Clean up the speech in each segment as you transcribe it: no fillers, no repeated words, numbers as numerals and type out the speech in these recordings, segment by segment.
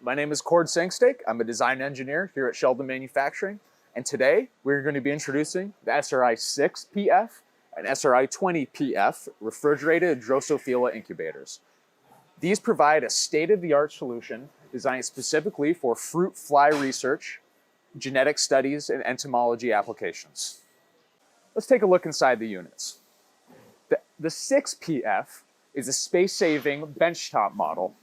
My name is Cord Singsteak. I'm a design engineer here at Sheldon Manufacturing, and today we're going to be introducing the SRI6PF and SRI20PF refrigerated Drosophila incubators. These provide a state-of-the-art solution designed specifically for fruit fly research, genetic studies, and entomology applications. Let's take a look inside the units. The 6PF is a space-saving benchtop model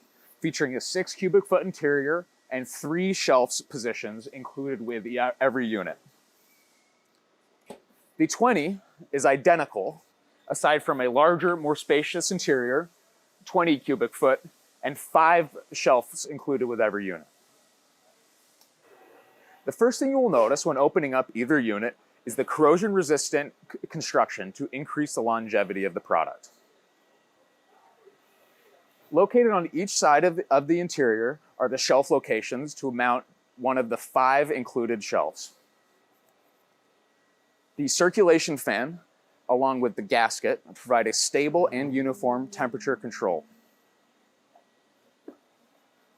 featuring a 6 cubic foot interior and 3 shelf positions included with every unit. The 20 is identical, aside from a larger, more spacious interior, 20 cubic foot, and 5 shelves included with every unit. The first thing you will notice when opening up either unit is the corrosion-resistant construction to increase the longevity of the product. Located on each side of the interior are the shelf locations to mount one of the 5 included shelves. The circulation fan, along with the gasket, provide a stable and uniform temperature control.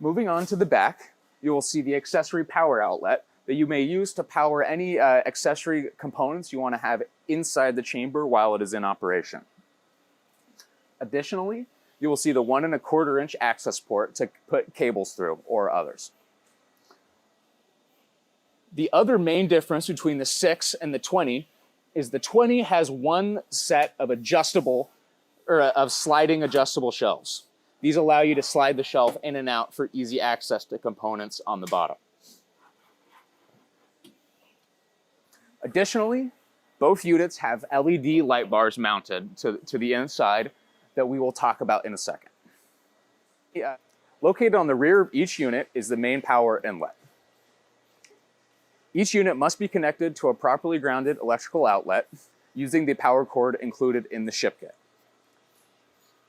Moving on to the back, you will see the accessory power outlet that you may use to power any accessory components you want to have inside the chamber while it is in operation. Additionally, you will see the 1 1/4 inch access port to put cables through or others. The other main difference between the 6 and the 20 is the 20 has one set of sliding adjustable shelves. These allow you to slide the shelf in and out for easy access to components on the bottom. Additionally, both units have LED light bars mounted to the inside that we will talk about in a second. Located on the rear of each unit is the main power inlet. Each unit must be connected to a properly grounded electrical outlet using the power cord included in the ship kit.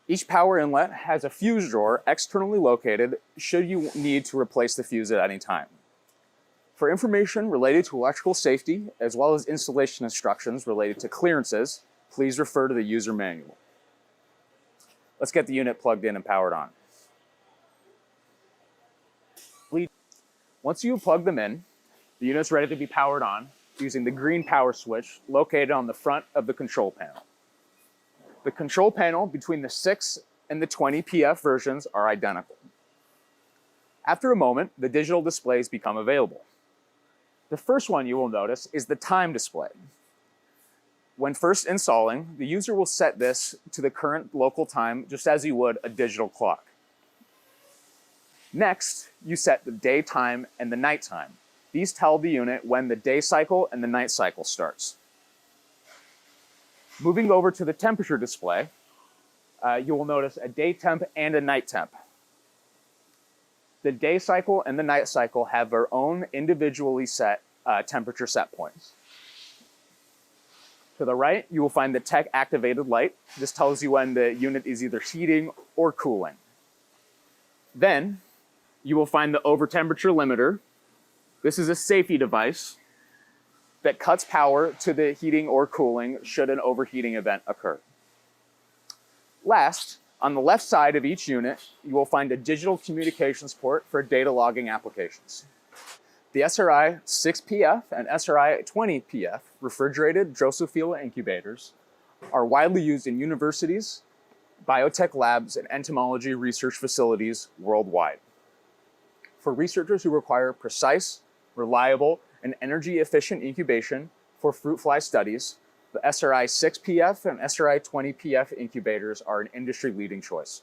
Each power inlet has a fuse drawer externally located should you need to replace the fuse at any time. For information related to electrical safety, as well as installation instructions related to clearances, please refer to the user manual. Let's get the unit plugged in and powered on. Once you have plugged them in, the unit's ready to be powered on using the green power switch located on the front of the control panel. The control panel between the 6 and the 20 PF versions are identical. After a moment, the digital displays become available. The first one you will notice is the time display. When first installing, the user will set this to the current local time just as you would a digital clock. Next, you set the daytime and the nighttime. These tell the unit when the day cycle and the night cycle starts. Moving over to the temperature display, you will notice a day temp and a night temp. The day cycle and the night cycle have their own individually set temperature set points. To the right, you will find the tech activated light. This tells you when the unit is either heating or cooling. Then, you will find the over temperature limiter. This is a safety device that cuts power to the heating or cooling should an overheating event occur. Last, on the left side of each unit, you will find a digital communications port for data logging applications. The SRI6PF and SRI20PF refrigerated Drosophila incubators are widely used in universities, biotech labs, and entomology research facilities worldwide. For researchers who require precise, reliable, and energy-efficient incubation for fruit fly studies, the SRI6PF and SRI20PF incubators are an industry-leading choice.